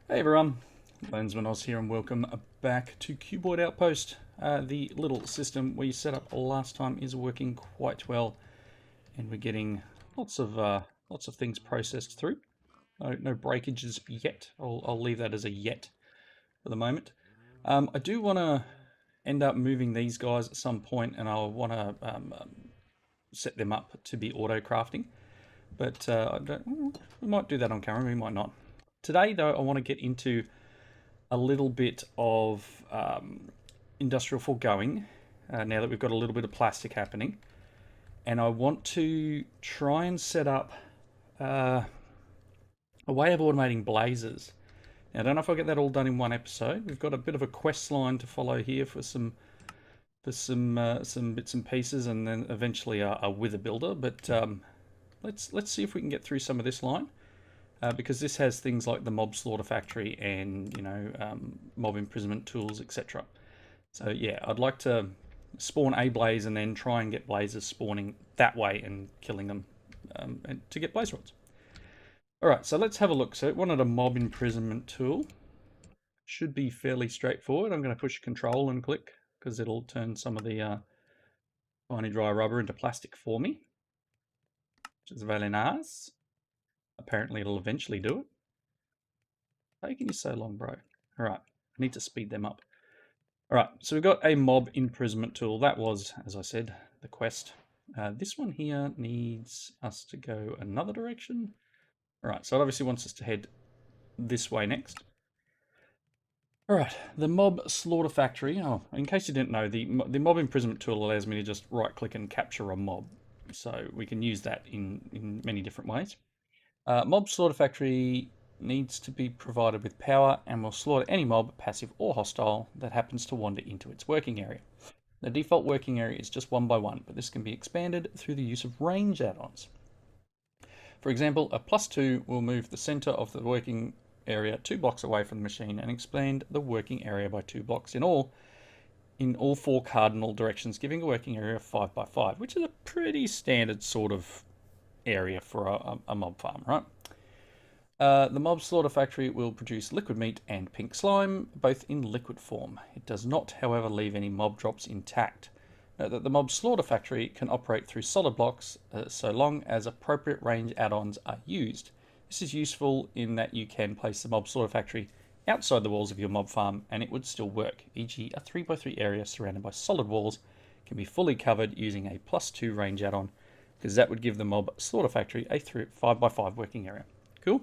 Hey everyone, Lensman Oz here and welcome back to Cuboid Outpost. The little system we set up last time is working quite well and we're getting lots of things processed through. No breakages yet. I'll leave that as a yet for the moment. I do want to end up moving these guys at some point and I'll want to set them up to be auto crafting. But we might do that on camera, we might not. Today though I want to get into a little bit of industrial foregoing now that we've got a little bit of plastic happening. And I want to try and set up a way of automating blazes. Now, I don't know if I'll get that all done in one episode. We've got a bit of a quest line to follow here for some bits and pieces, and then eventually a wither builder. But let's see if we can get through some of this line. Because this has things like the mob slaughter factory and mob imprisonment tools, etc. So yeah, I'd like to spawn a blaze and then try and get blazes spawning that way and killing them and to get blaze rods. All right, so let's have a look. So it wanted a mob imprisonment tool. Should be fairly straightforward. I'm going to push Control and click because it'll turn some of the tiny dry rubber into plastic for me, which is very nice. Apparently it'll eventually do it. Taking you so long, bro. All right, I need to speed them up. All right, so we've got a mob imprisonment tool. That was, as I said, the quest. This one here needs us to go another direction. All right, so it obviously wants us to head this way next. All right, the mob slaughter factory. Oh, in case you didn't know, the mob imprisonment tool allows me to just right-click and capture a mob. So we can use that in many different ways. Mob slaughter factory needs to be provided with power and will slaughter any mob, passive or hostile, that happens to wander into its working area. The default working area is just 1 by 1, but this can be expanded through the use of range add-ons. For example, a +2 will move the center of the working area 2 blocks away from the machine and expand the working area by 2 blocks in all 4 cardinal directions, giving a working area of 5 by 5, which is a pretty standard sort of area for a mob farm, right? The mob slaughter factory will produce liquid meat and pink slime, both in liquid form. It does not, however, leave any mob drops intact. Note that the mob slaughter factory can operate through solid blocks so long as appropriate range add-ons are used. This is useful in that you can place the mob slaughter factory outside the walls of your mob farm and it would still work, e.g. a 3x3 area surrounded by solid walls can be fully covered using a +2 range add-on, because that would give the mob slaughter factory a 5x5 working area. Cool?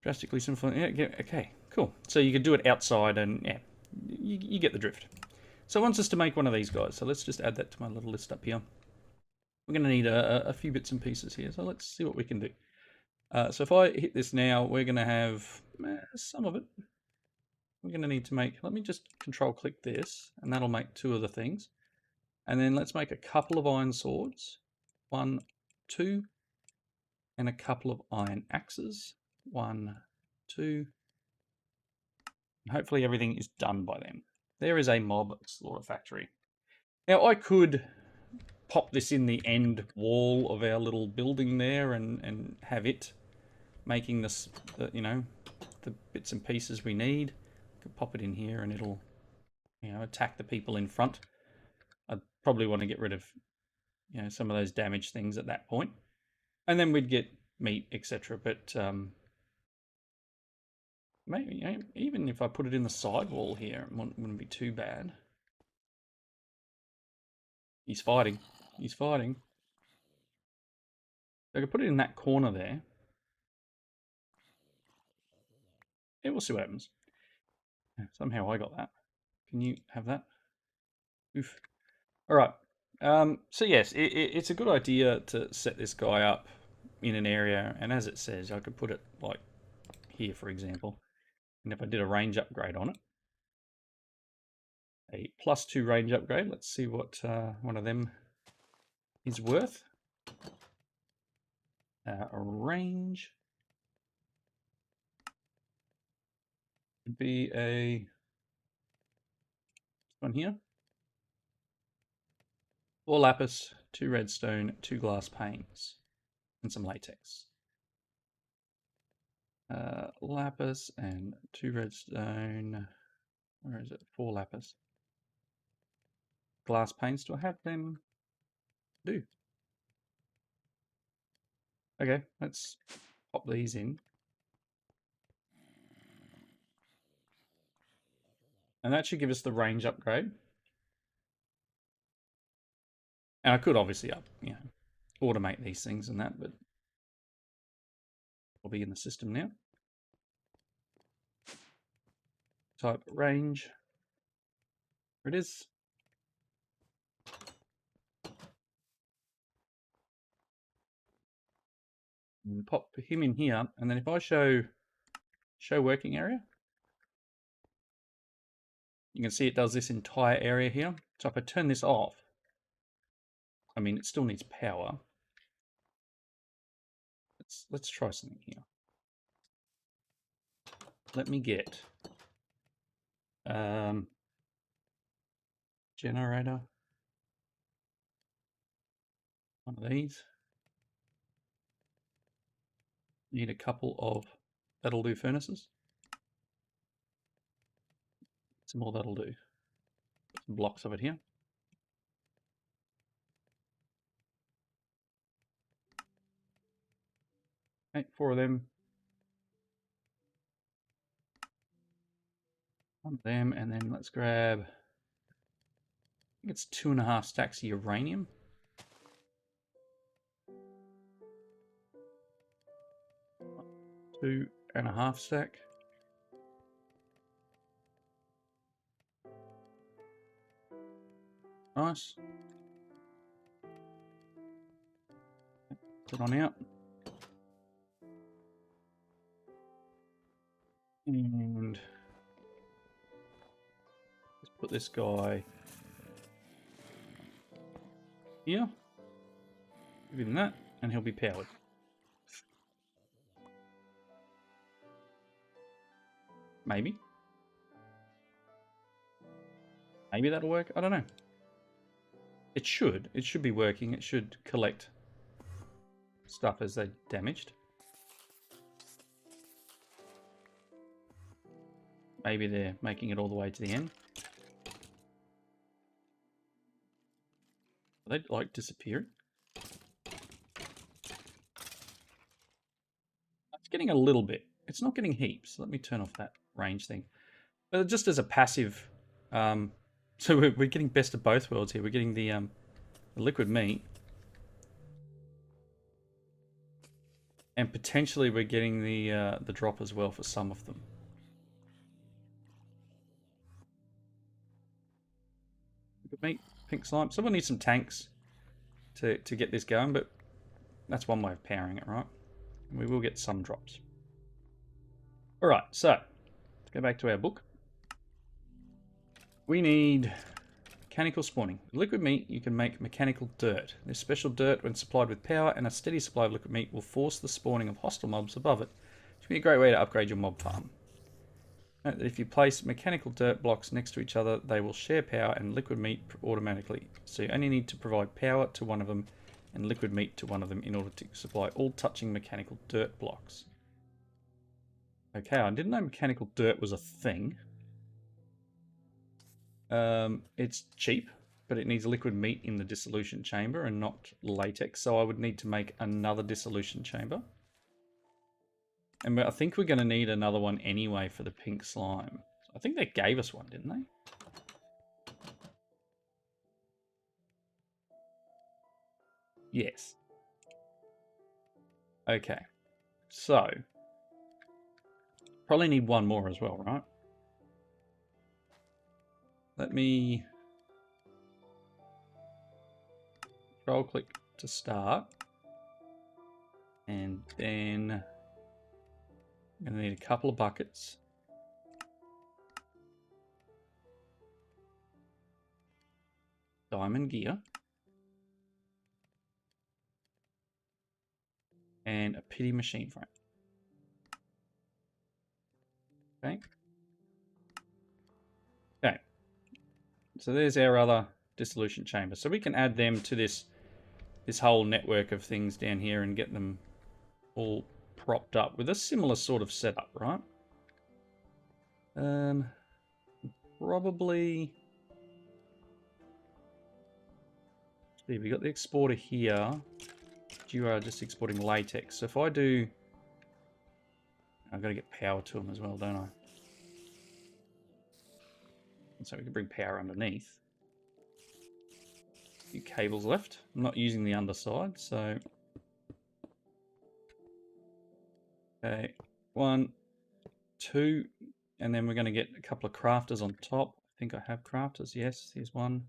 Drastically simple. Yeah, okay, cool. So you could do it outside and yeah, you get the drift. So it wants us to make one of these guys. So let's just add that to my little list up here. We're going to need a few bits and pieces here. So let's see what we can do. So if I hit this now, we're going to have some of it. We're going to need to make, let me just control click this, and that'll make 2 of the things. And then let's make a couple of iron swords. 1, 2, and a couple of iron axes. 1, 2. And hopefully everything is done by then. There is a mob slaughter factory. Now I could pop this in the end wall of our little building there and have it making this, the bits and pieces we need. Could pop it in here and it'll, attack the people in front. I'd probably want to get rid of, some of those damaged things at that point, and then we'd get meat, etc. But maybe even if I put it in the sidewall here, it wouldn't be too bad. He's fighting. He's fighting. I could put it in that corner there. Yeah, we'll see what happens. Somehow I got that. Can you have that? Oof. All right. So yes, it's a good idea to set this guy up in an area, and as it says, I could put it like here, for example. And if I did a range upgrade on it, a +2 range upgrade, let's see what one of them is worth. A range would be a one here. 4 lapis, 2 redstone, 2 glass panes, and some latex. lapis and 2 redstone. Where is it? 4 lapis. Glass panes. Do I have them? Do. Okay, let's pop these in. And that should give us the range upgrade. And I could obviously automate these things and that, but I'll be in the system now. Type range. There it is. And pop him in here, and then if I show working area, you can see it does this entire area here. So if I turn this off, I mean, it still needs power. Let's try something here. Let me get generator. One of these. Need a couple of that'll do furnaces. Some more that'll do. Some blocks of it here. Okay, 4 of them. One of them, and then let's grab, I think it's 2.5 stacks of uranium. Two and a half stack. Nice. Put on out. And let's put this guy here. Give him that, and he'll be powered. Maybe. Maybe that'll work. I don't know. It should. It should be working. It should collect stuff as they're damaged. Maybe they're making it all the way to the end. Are they like disappearing? It's getting a little bit. It's not getting heaps. Let me turn off that range thing. But just as a passive, so we're getting best of both worlds here. We're getting the liquid meat, and potentially we're getting the drop as well for some of them. Liquid meat, pink slime. Someone needs some tanks to get this going, but that's one way of powering it, right? We will get some drops. All right, so let's go back to our book. We need mechanical spawning. With liquid meat, you can make mechanical dirt. This special dirt, when supplied with power and a steady supply of liquid meat, will force the spawning of hostile mobs above it. Which will be a great way to upgrade your mob farm. Note that if you place mechanical dirt blocks next to each other, they will share power and liquid meat automatically. So you only need to provide power to one of them and liquid meat to one of them in order to supply all touching mechanical dirt blocks. Okay, I didn't know mechanical dirt was a thing. It's cheap, but it needs liquid meat in the dissolution chamber and not latex, so I would need to make another dissolution chamber. And I think we're going to need another one anyway for the pink slime. I think they gave us one, didn't they? Yes. Okay. So, probably need one more as well, right? Let me control click to start. And then I'm going to need a couple of buckets. Diamond gear. And a pity machine frame. Okay. Okay. So there's our other dissolution chamber. So we can add them to this whole network of things down here and get them all propped up with a similar sort of setup, right? Probably. See, we got the exporter here. You are just exporting latex. So if I do, I've got to get power to them as well, don't I? So we can bring power underneath. A few cables left. I'm not using the underside, so okay, 1, 2, and then we're going to get a couple of crafters on top. I think I have crafters. Yes, here's one.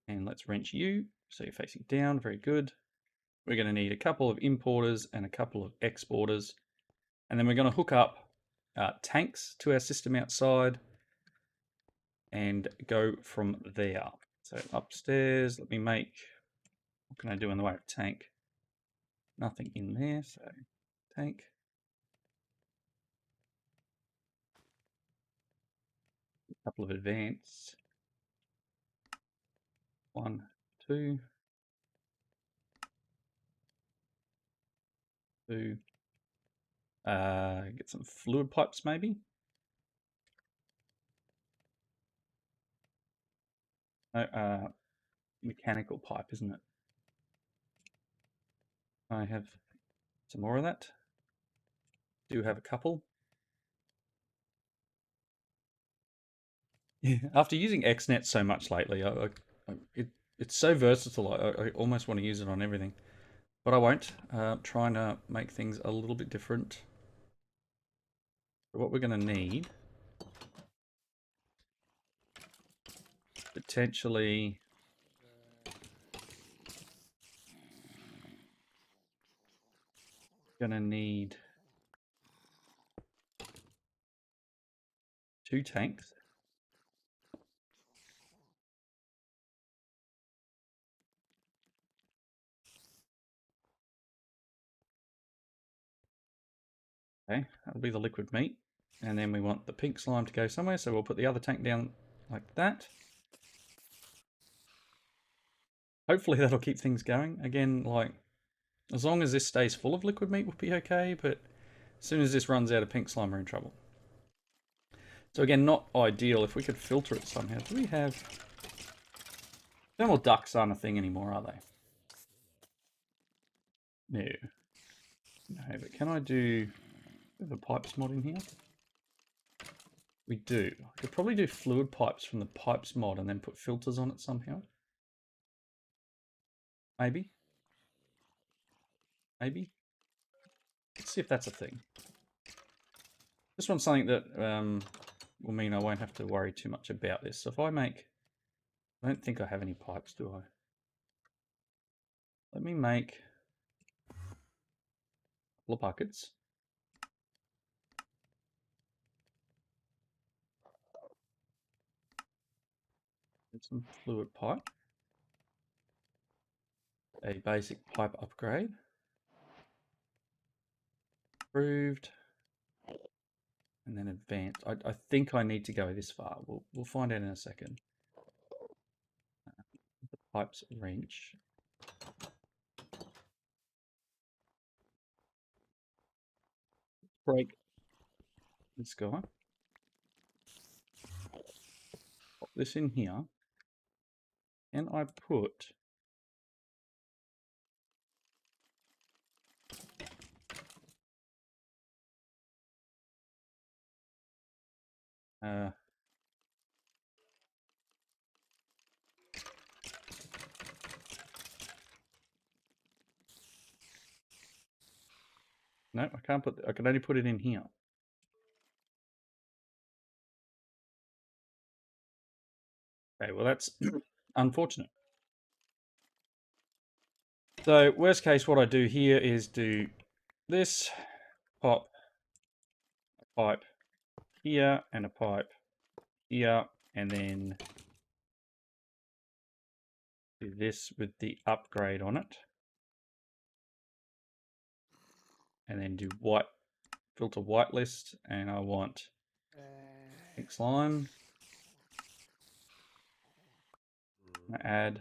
And let's wrench you. So you're facing down. Very good. We're going to need a couple of importers and a couple of exporters. And then we're going to hook up tanks to our system outside and go from there. So upstairs, let me make, what can I do in the way of tank? Nothing in there, so tank. A couple of advanced. 1, 2. 2. Get some fluid pipes maybe. No, mechanical pipe, isn't it? I have some more of that. Do have a couple. Yeah, after using XNet so much lately, it's so versatile. I almost want to use it on everything, but I won't. Trying to make things a little bit different. What we're going to need, potentially, going to need 2 tanks. Okay, that'll be the liquid meat. And then we want the pink slime to go somewhere, so we'll put the other tank down like that. Hopefully that'll keep things going. Again, like, as long as this stays full of liquid meat, we'll be okay, but as soon as this runs out of pink slime, we're in trouble. So again, not ideal. If we could filter it somehow. Do we have... Thermal ducts aren't a thing anymore, are they? No. No, but can I do the pipes mod in here? We do. I could probably do fluid pipes from the pipes mod and then put filters on it somehow. Maybe. Maybe. Let's see if that's a thing. This one's something that will mean I won't have to worry too much about this. So if I make... I don't think I have any pipes, do I? Let me make a couple of buckets. Get some fluid pipe. A basic pipe upgrade. Approved. And then advanced. I think I need to go this far. We'll find out in a second. The pipes wrench. Break this guy. Pop this in here. And I put no, I can't put. I can only put it in here. Okay, well that's unfortunate. So worst case, what I do here is do this, pop a pipe here and a pipe here, and then do this with the upgrade on it, and then do white filter whitelist, and I want pink slime. I add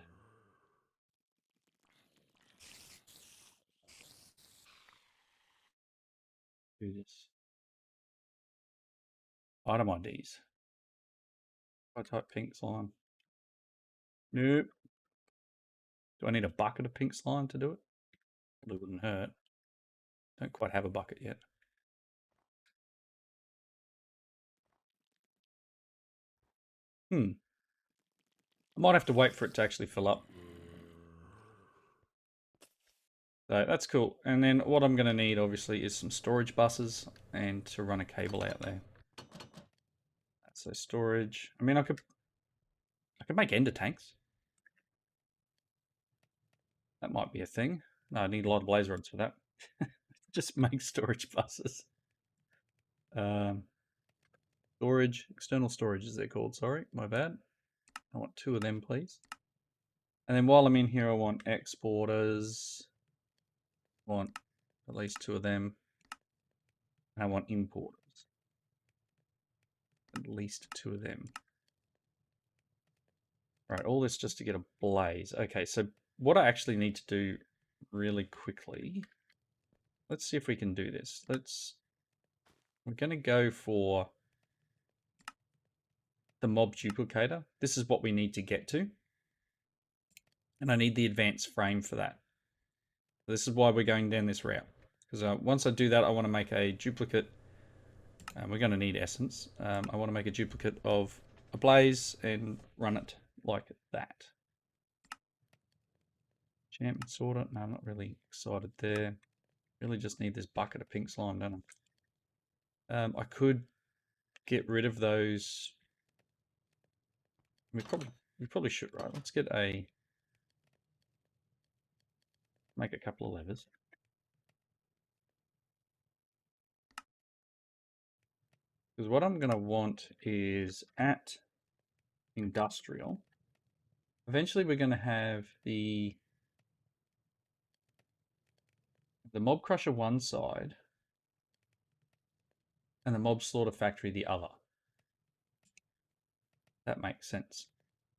Do this. Item IDs. I type pink slime. Nope. Do I need a bucket of pink slime to do it? Probably wouldn't hurt. Don't quite have a bucket yet. I might have to wait for it to actually fill up. So that's cool. And then what I'm going to need, obviously, is some storage buses and to run a cable out there. So storage. I mean, I could make ender tanks. That might be a thing. No, I need a lot of blaze rods for that. Just make storage buses. Storage, external storage as they're called. Sorry, my bad. I want 2 of them, please. And then while I'm in here, I want exporters. I want at least 2 of them. And I want importers. At least 2 of them. Right, all this just to get a blaze. Okay, so what I actually need to do really quickly, let's see if we can do this. We're going to go for the mob duplicator. This is what we need to get to. And I need the advanced frame for that. This is why we're going down this route. Because once I do that, I want to make a duplicate. We're going to need essence. I want to make a duplicate of a blaze and run it like that. Enchantment sorter. No, I'm not really excited there. Really just need this bucket of pink slime, don't I? I could get rid of those. We probably should, right? Let's make a couple of levers. Because what I'm going to want is at industrial. Eventually we're going to have the mob crusher one side and the mob slaughter factory the other. That makes sense.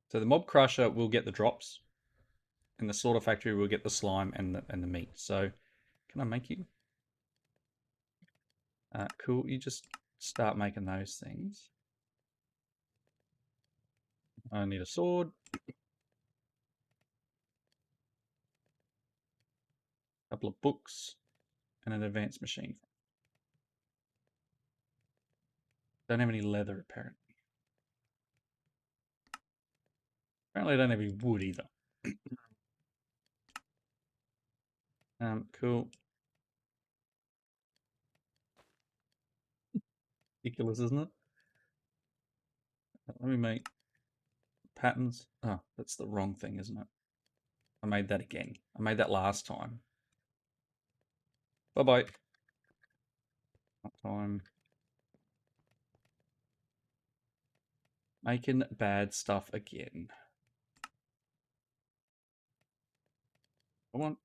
So the mob crusher will get the drops and the slaughter factory will get the slime and the meat. So can I make you? Cool. You just start making those things. I need a sword. A couple of books and an advanced machine. Don't have any leather apparently. Apparently I don't have any wood either. Cool. Ridiculous, isn't it? Let me make patterns. Oh, that's the wrong thing, isn't it? I made that again. I made that last time. Bye-bye. Time. Making bad stuff again. Come on.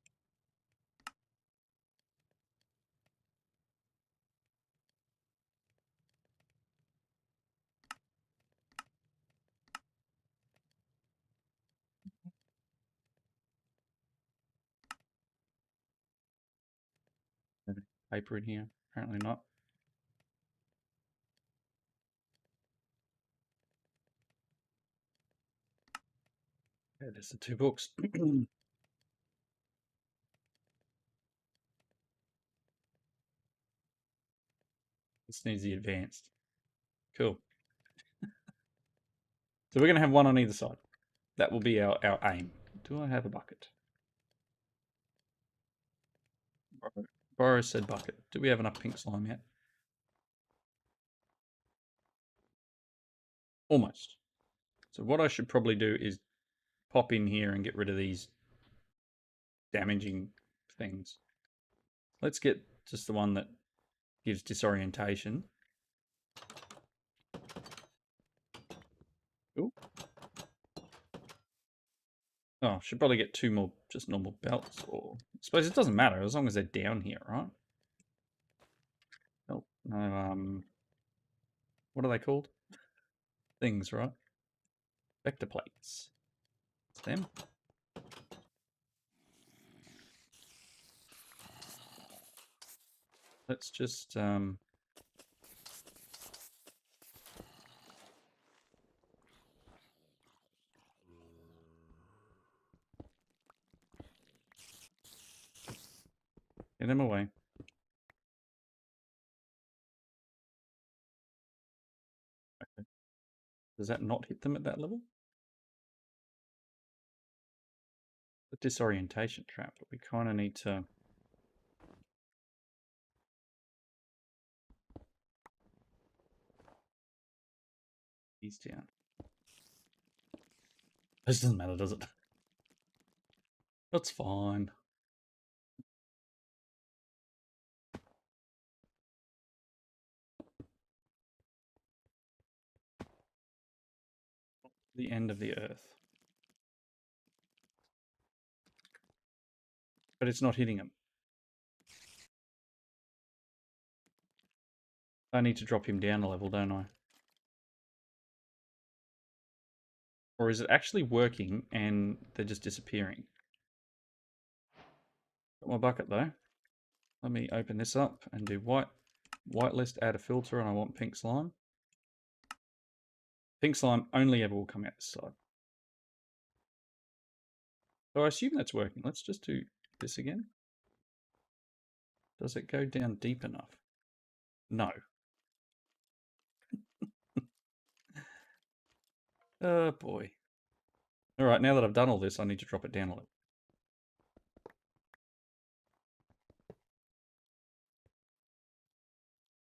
Paper in here? Apparently not. Yeah, there's the 2 books. This needs the advanced. Cool. So we're going to have one on either side. That will be our aim. Do I have a bucket? Borrow said bucket. Do we have enough pink slime yet? Almost. So what I should probably do is pop in here and get rid of these damaging things. Let's get just the one that gives disorientation. Cool. Oh, should probably get 2 more just normal belts, or I suppose it doesn't matter as long as they're down here, right? Oh, no, what are they called? Things, right? Vector plates. It's them. Let's just get them away. Okay. Does that not hit them at that level? The disorientation trap, but we kind of need to. He's down. This doesn't matter, does it? That's fine. The end of the earth. But it's not hitting him. I need to drop him down a level, don't I? Or is it actually working and they're just disappearing? Got my bucket though. Let me open this up and do white list, add a filter, and I want pink slime. Pink slime only ever will come out this side. So I assume that's working. Let's just do this again. Does it go down deep enough? No. Oh boy. Alright, now that I've done all this, I need to drop it down a little.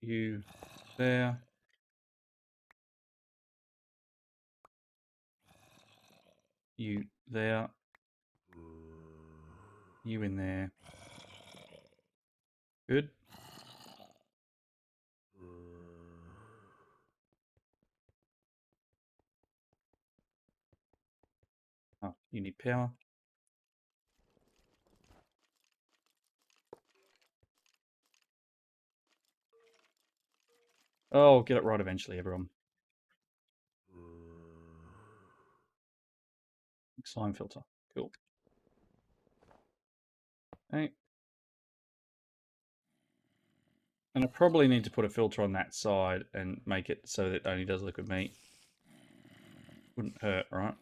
You there. You there. You in there. Good. Oh, you need power. Oh, get it right eventually, everyone. Slime filter. Cool. Okay. And I probably need to put a filter on that side and make it so that it only does liquid meat. Wouldn't hurt, right?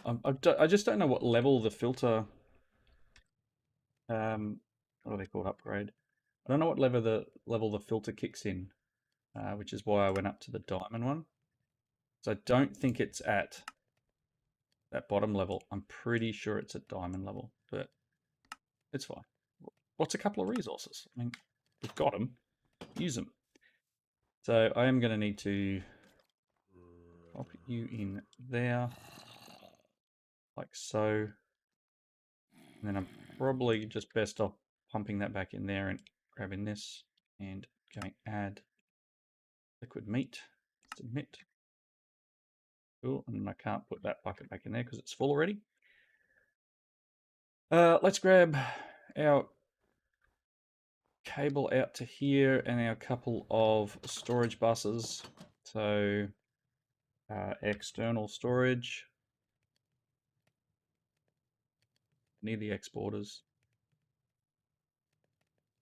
I just don't know what level the filter... what are they called? Upgrade. I don't know what level the filter kicks in, which is why I went up to the diamond one. So I don't think it's at that bottom level. I'm pretty sure it's at diamond level, but it's fine. What's a couple of resources? I mean, we've got them. Use them. So I am going to need to pop you in there, like so. And then I'm probably just best off pumping that back in there and grabbing this and going add liquid meat. Submit. Cool, and I can't put that bucket back in there because it's full already. Let's grab our cable out to here and our couple of storage buses. So external storage near the exporters.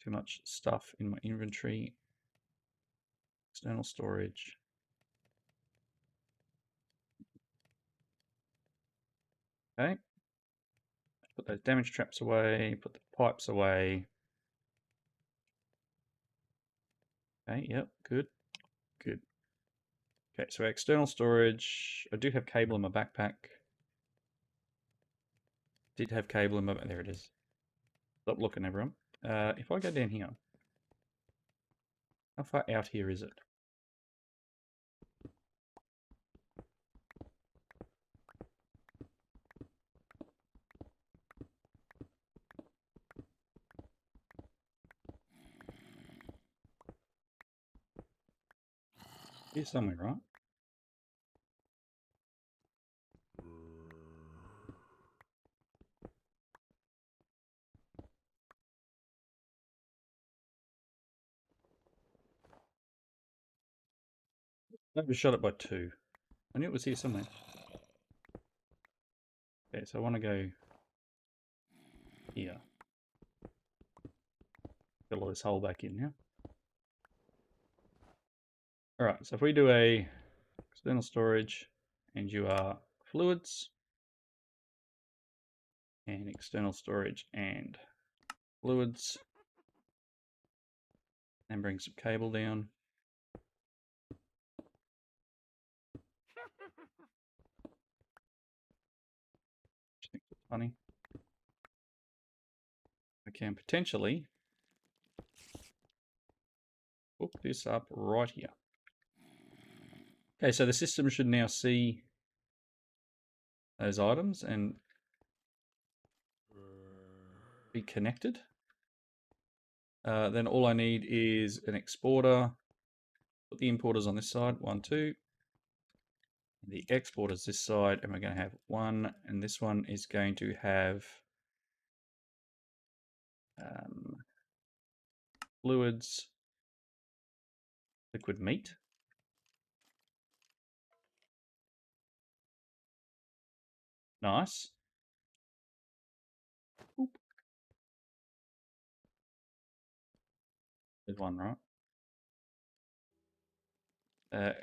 Too much stuff in my inventory. External storage. Okay. Put those damage traps away, put the pipes away. Okay, yep, good, good. Okay, so external storage. I do have cable in my backpack. Did have cable in my... There it is. Stop looking, everyone. If I go down here, how far out here is it? Here somewhere, right? I overshot it by 2. I knew it was here somewhere. Okay, so I want to go here. fill this hole back in now. All right, so if we do a external storage and you are fluids and external storage and fluids, and bring some cable down. Which I think is funny. I can potentially hook this up right here. Okay, so the system should now see those items and be connected. Then all I need is an exporter. Put the importers on this side, 1, 2. The exporters this side, and we're going to have 1, and this one is going to have fluids, liquid meat. Nice. Oop. There's one, right?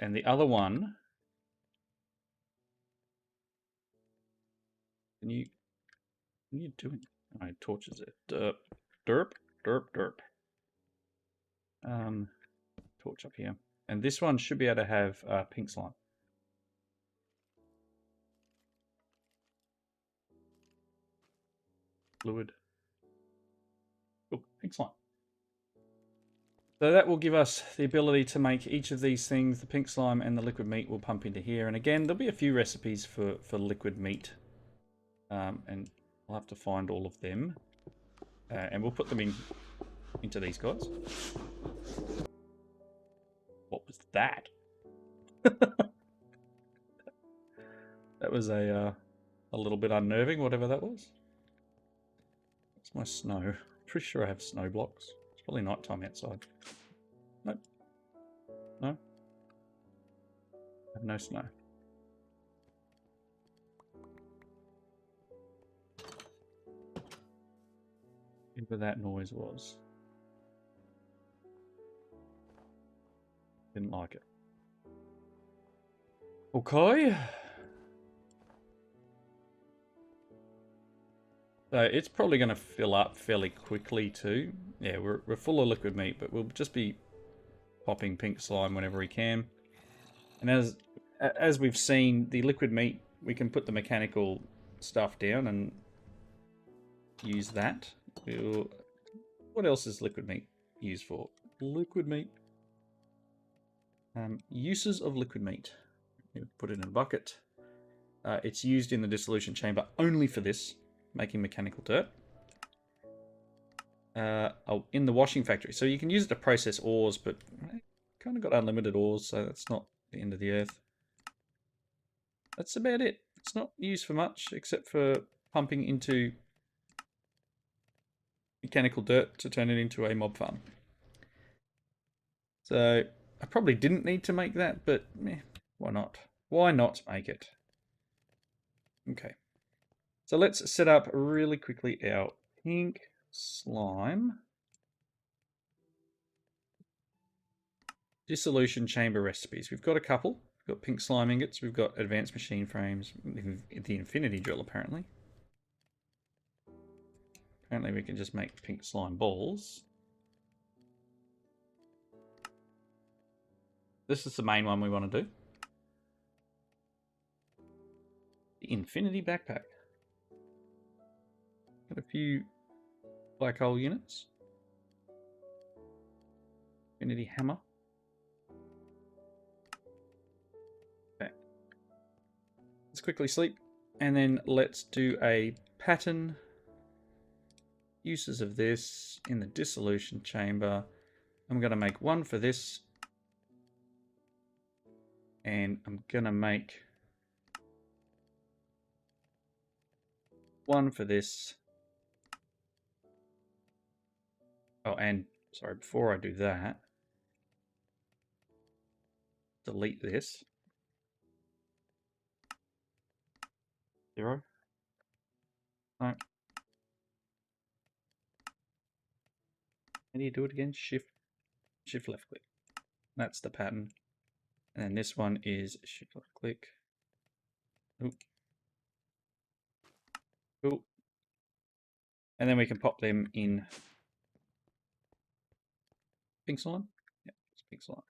And the other one, can you do it? Oh, torches it. Derp, derp, derp, derp. Torch up here. And this one should be able to have pink slime. Fluid. Oh, pink slime. So that will give us the ability to make each of these things. The pink slime and the liquid meat will pump into here. And again, there'll be a few recipes for liquid meat. And we'll have to find all of them. And we'll put them into these guys. What was that? That was a little bit unnerving, whatever that was. That's my snow. Pretty sure I have snow blocks. It's probably nighttime outside. Nope. No. I have no snow. Whatever that noise was. Didn't like it. Okay. So it's probably going to fill up fairly quickly too. Yeah, we're full of liquid meat, but we'll just be popping pink slime whenever we can. And as we've seen, the liquid meat, we can put the mechanical stuff down and use that. What else is liquid meat used for? Liquid meat. Uses of liquid meat. Put it in a bucket. It's used in the dissolution chamber only for this, making mechanical dirt. In the washing factory. So you can use it to process ores, but kind of got unlimited ores, so that's not the end of the earth. That's about it. It's not used for much, except for pumping into mechanical dirt to turn it into a mob farm. So I probably didn't need to make that, but why not? Why not make it? Okay. So let's set up really quickly our pink slime dissolution chamber recipes. We've got a couple. We've got pink slime ingots. We've got advanced machine frames. The infinity drill, apparently. Apparently we can just make pink slime balls. This is the main one we want to do. The infinity backpack. Got a few black hole units. Infinity hammer. Okay. Let's quickly sleep. And then let's do a pattern. Uses of this in the dissolution chamber. I'm going to make one for this. And I'm going to make one for this. Oh, and sorry, before I do that, delete this. 0. No. do you do it again? Shift left click. That's the pattern. And then this one is shift left click. Ooh. Cool. And then we can pop them in pink slime. Yeah, it's pink slime.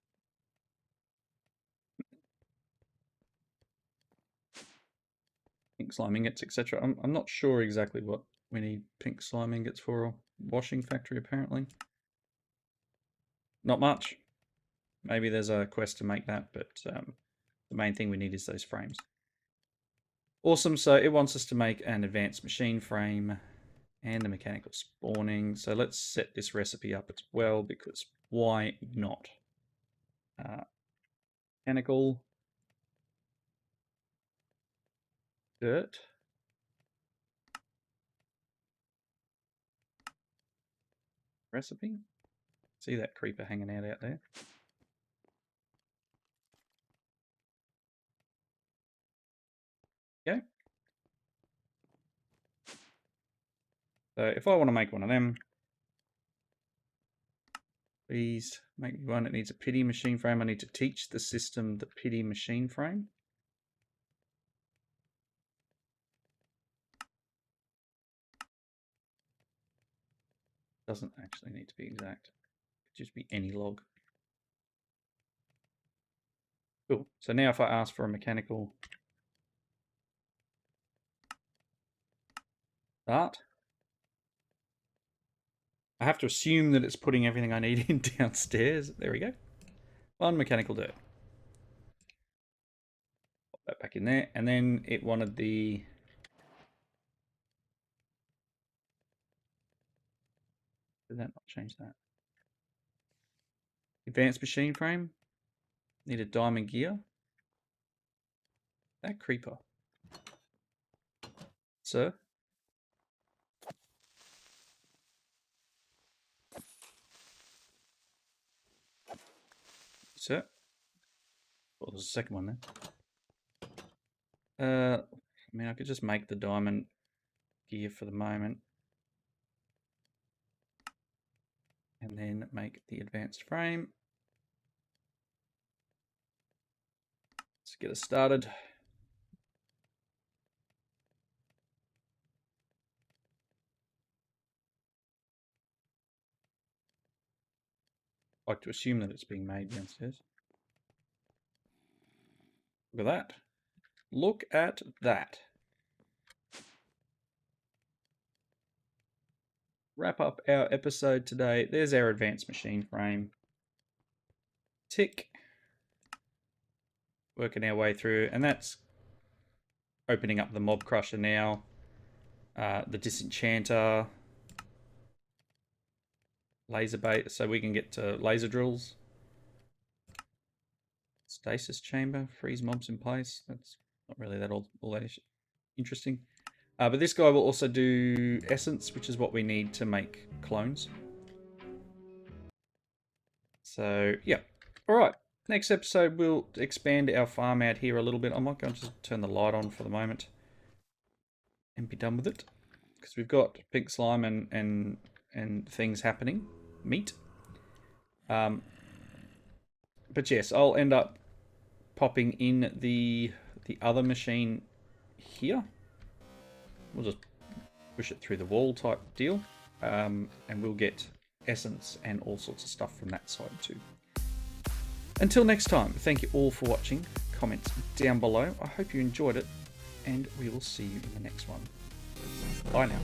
Pink slime ingots, etc. I'm not sure exactly what we need pink slime ingots for a washing factory, apparently. Not much. Maybe there's a quest to make that, but the main thing we need is those frames. Awesome, so it wants us to make an advanced machine frame and the mechanical spawning. So let's set this recipe up as well, because why not? Mechanical dirt. Recipe. See that creeper hanging out there? Okay. So if I want to make one of them, please make me one. It needs a pity machine frame. I need to teach the system the pity machine frame. Doesn't actually need to be exact. It could just be any log. Cool. So now if I ask for a mechanical start, I have to assume that it's putting everything I need in downstairs. There we go. One mechanical dirt. Pop that back in there. And then it wanted the... Did that not change that? Advanced machine frame. Need a diamond gear. That creeper. Sir? Sir? Well, there's a second one there. I mean, I could just make the diamond gear for the moment. And then make the advanced frame. Let's get us started. I like to assume that it's being made downstairs. Look at that. Look at that. Wrap up our episode today. There's our advanced machine frame. Tick. Working our way through, and that's opening up the mob crusher now. The disenchanter. Laser bait, so we can get to laser drills. Stasis chamber, freeze mobs in place. That's not really that all that interesting. But this guy will also do essence, which is what we need to make clones. So, yeah. Alright, next episode we'll expand our farm out here a little bit. I might go and just turn the light on for the moment and be done with it. Because we've got pink slime and things happening. Meat. But yes, I'll end up popping in the other machine here. We'll just push it through the wall type deal. And we'll get essence and all sorts of stuff from that side too. Until next time, thank you all for watching. Comments down below. I hope you enjoyed it, and we will see you in the next one. Bye now.